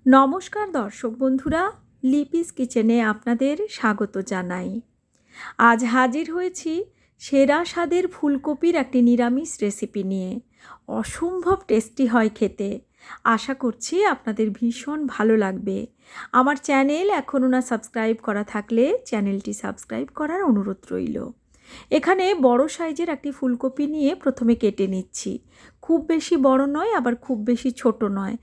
নমস্কার দর্শক বন্ধুরা, লিপিস কিচেনে আপনাদের স্বাগত জানাই। আজ হাজির হয়েছি সেরা স্বাদের ফুলকপির একটি নিরামিষ রেসিপি নিয়ে। অসম্ভব টেস্টি হয় খেতে। আশা করছি আপনাদের ভীষণ ভালো লাগবে। আমার চ্যানেল এখনও না সাবস্ক্রাইব করা থাকলে চ্যানেলটি সাবস্ক্রাইব করার অনুরোধ রইল। এখানে বড় সাইজের একটি ফুলকপি নিয়ে প্রথমে কেটে নিচ্ছি। খুব বেশি বড় নয়, আবার খুব বেশি ছোট নয়,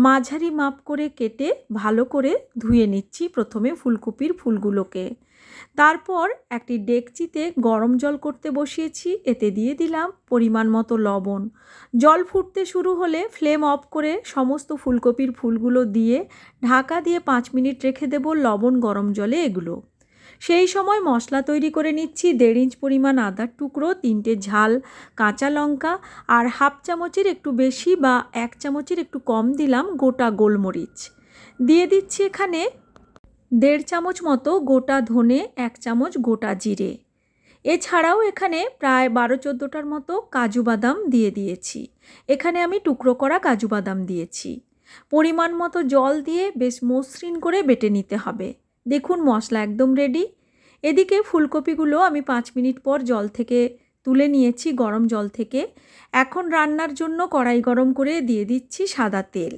মাঝারি মাপ করে কেটে ভালো করে ধুয়ে নিচ্ছি প্রথমে ফুলকপির ফুলগুলোকে। তারপর একটি ডেকচিতে গরম জল করতে বসিয়েছি, এতে দিয়ে দিলাম পরিমাণ মতো লবণ। জল ফুটতে শুরু হলে ফ্লেম অফ করে সমস্ত ফুলকপির ফুলগুলো দিয়ে ঢাকা দিয়ে 5 মিনিট রেখে দেব লবণ গরম জলে এগুলো। সেই সময় মশলা তৈরি করে নিচ্ছি। 1.5 ইঞ্চ পরিমাণ আদার টুকরো, 3টে ঝাল কাঁচা লঙ্কা, আর হাফ চামচের একটু বেশি বা 1 চামচের একটু কম দিলাম গোটা গোলমরিচ। দিয়ে দিচ্ছি এখানে 1.5 চামচ মতো গোটা ধনে, 1 চামচ গোটা জিরে। এছাড়াও এখানে প্রায় 12-14টার মতো কাজু বাদাম দিয়ে দিয়েছি। এখানে আমি টুকরো করা কাজু বাদাম দিয়েছি। পরিমাণ মতো জল দিয়ে বেশ মসৃণ করে বেটে নিতে হবে। দেখুন মশলা একদম রেডি। এদিকে ফুলকপিগুলো আমি 5 মিনিট পর জল থেকে তুলে নিয়েছি, গরম জল থেকে। এখন রান্নার জন্য কড়াই গরম করে দিয়ে দিচ্ছি সাদা তেল।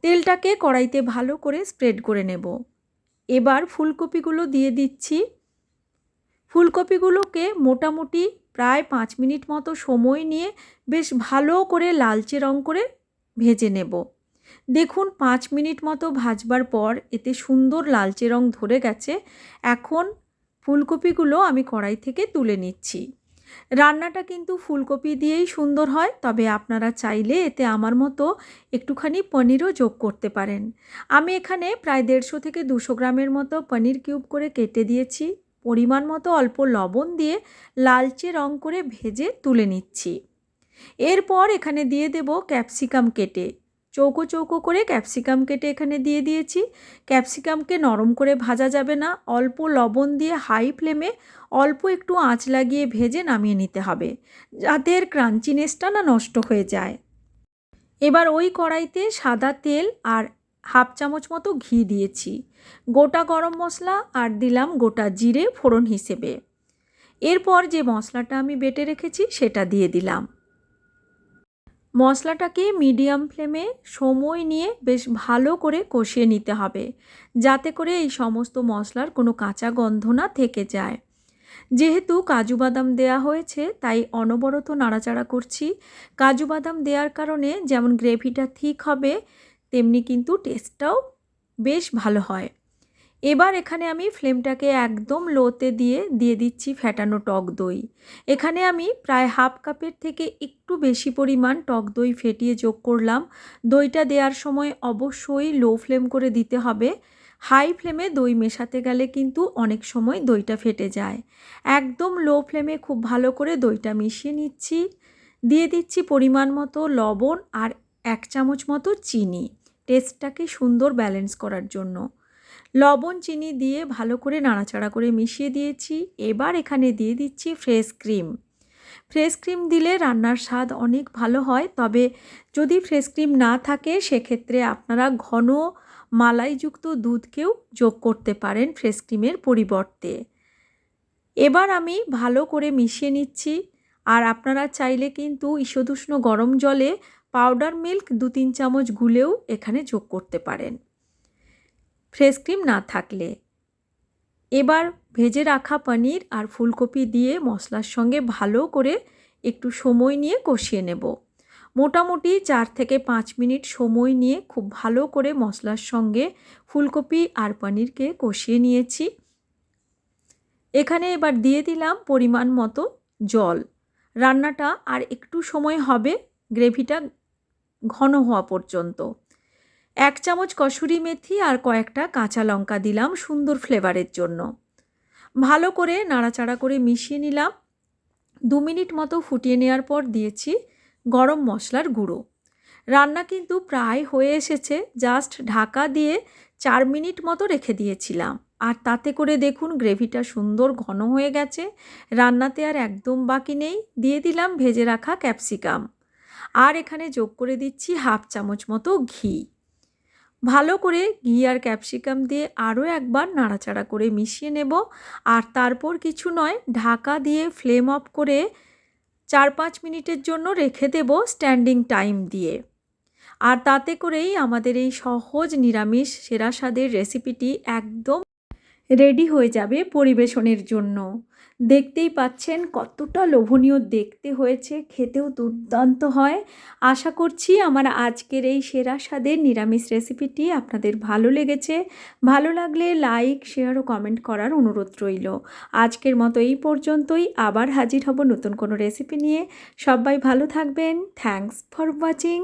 তেলটাকে কড়াইতে ভালো করে স্প্রেড করে নেব। এবার ফুলকপিগুলো দিয়ে দিচ্ছি। ফুলকপিগুলোকে মোটামুটি প্রায় 5 মিনিট মতো সময় নিয়ে বেশ ভালো করে লালচে রং করে ভেজে নেব। দেখুন 5 মিনিট মতো ভাজবার পর এতে সুন্দর লালচে রং ধরে গেছে। এখন ফুলকপিগুলো আমি কড়াই থেকে তুলে নিচ্ছি। রান্নাটা কিন্তু ফুলকপি দিয়েই সুন্দর হয়, তবে আপনারা চাইলে এতে আমার মতো একটুখানি পনিরও যোগ করতে পারেন। আমি এখানে প্রায় 150 থেকে 200 গ্রামের মতো পনির কিউব করে কেটে দিয়েছি। পরিমাণ মতো অল্প লবণ দিয়ে লালচে রং করে ভেজে তুলে নিচ্ছি। এরপর এখানে দিয়ে দেব ক্যাপসিকাম কেটে। চৌকো চৌকো করে ক্যাপসিকাম কেটে এখানে দিয়ে দিয়েছি। ক্যাপসিকামকে নরম করে ভাজা যাবে না, অল্প লবণ দিয়ে হাই ফ্লেমে অল্প একটু আঁচ লাগিয়ে ভেজে নামিয়ে নিতে হবে, যাতে এর ক্রাঞ্চিনেসটা না নষ্ট হয়ে যায়। এবার ওই কড়াইতে সাদা তেল আর হাফ চামচ মতো ঘি দিয়েছি। গোটা গরম মশলা আর দিলাম গোটা জিরে ফোড়ন হিসেবে। এরপর যে মশলাটা আমি বেটে রেখেছি সেটা দিয়ে দিলাম। মশলাটাকে মিডিয়াম ফ্লেমে সময় নিয়ে বেশ ভালো করে কষিয়ে নিতে হবে, যাতে করে এই সমস্ত মশলার কোনো কাঁচা গন্ধ না থেকে যায়। যেহেতু কাজু বাদাম দেয়া হয়েছে তাই অনবরত নাড়াচাড়া করছি। কাজু বাদাম দেওয়ার কারণে যেমন গ্রেভিটা ঠিক হবে, তেমনি কিন্তু টেস্টটাও বেশ ভালো হয়। এবার এখানে আমি ফ্লেমটাকে একদম লোতে দিয়ে দিচ্ছি ফ্যাটানো টক দই। এখানে আমি প্রায় হাফ কাপের থেকে একটু বেশি পরিমাণ টক দই ফেটিয়ে যোগ করলাম। দইটা দেওয়ার সময় অবশ্যই লো ফ্লেম করে দিতে হবে। হাই ফ্লেমে দই মেশাতে গেলে কিন্তু অনেক সময় দইটা ফেটে যায়। একদম লো ফ্লেমে খুব ভালো করে দইটা মিশিয়ে নিচ্ছি। দিয়ে দিচ্ছি পরিমাণ মতো লবণ আর 1 চামচ মতো চিনি, টেস্টটাকে সুন্দর ব্যালেন্স করার জন্য। লবণ চিনি দিয়ে ভালো করে নাড়াচাড়া করে মিশিয়ে দিয়েছি। এবার এখানে দিয়ে দিচ্ছি ফ্রেশ ক্রিম। ফ্রেশ ক্রিম দিলে রান্নার স্বাদ অনেক ভালো হয়, তবে যদি ফ্রেশ ক্রিম না থাকে সেক্ষেত্রে আপনারা ঘন মালাইযুক্ত দুধকেও যোগ করতে পারেন ফ্রেশ ক্রিমের পরিবর্তে। এবার আমি ভালো করে মিশিয়ে নিচ্ছি। আর আপনারা চাইলে কিন্তু ঈষদুষ্ণ গরম জলে পাউডার মিল্ক 2-3 চামচ গুলেও এখানে যোগ করতে পারেন ফ্রেশ ক্রিম না থাকলে। এবার ভেজে রাখা পনির আর ফুলকপি দিয়ে মশলার সঙ্গে ভালো করে একটু সময় নিয়ে কষিয়ে নেব। মোটামুটি 4 থেকে 5 মিনিট সময় নিয়ে খুব ভালো করে মশলার সঙ্গে ফুলকপি আর পনিরকে কষিয়ে নিয়েছি। এখানে এবার দিয়ে দিলাম পরিমাণ মতো জল। রান্নাটা আর একটু সময় হবে, গ্রেভিটা ঘন হওয়া পর্যন্ত। 1 চামচ কসুরি মেথি আর কয়েকটা কাঁচা লঙ্কা দিলাম সুন্দর ফ্লেভারের জন্য। ভালো করে নাড়াচাড়া করে মিশিয়ে নিলাম। 2 মিনিট মতো ফুটিয়ে নেওয়ার পর দিয়েছি গরম মশলার গুঁড়ো। রান্না কিন্তু প্রায় হয়ে এসেছে, জাস্ট ঢাকা দিয়ে 4 মিনিট মতো রেখে দিয়েছিলাম। আর তাতে করে দেখুন গ্রেভিটা সুন্দর ঘন হয়ে গেছে। রান্নাতে আর একদম বাকি নেই। দিয়ে দিলাম ভেজে রাখা ক্যাপসিকাম। আর এখানে যোগ করে দিচ্ছি হাফ চামচ মতো ঘি। ভালো করে ঘি আর ক্যাপসিকাম দিয়ে আরও একবার নাড়াচাড়া করে মিশিয়ে নেব। আর তারপর কিছু নয়, ঢাকা দিয়ে ফ্লেম অফ করে 4-5 মিনিটের জন্য রেখে দেব স্ট্যান্ডিং টাইম দিয়ে। আর তাতে করেই আমাদের এই সহজ নিরামিষ সেরা স্বাদের রেসিপিটি একদম রেডি হয়ে যাবে পরিবেশনের জন্য। দেখতেই পাচ্ছেন কতটা লোভনীয় দেখতে হয়েছে, খেতেও দুর্দান্ত হয়। আশা করছি আমার আজকের এই সেরা স্বাদের নিরামিষ রেসিপিটি আপনাদের ভালো লেগেছে। ভালো লাগলে লাইক, শেয়ার ও কমেন্ট করার অনুরোধ রইল। আজকের মতো এই পর্যন্তই, আবার হাজির হব নতুন কোনো রেসিপি নিয়ে। সবাই ভালো থাকবেন। Thanks for watching.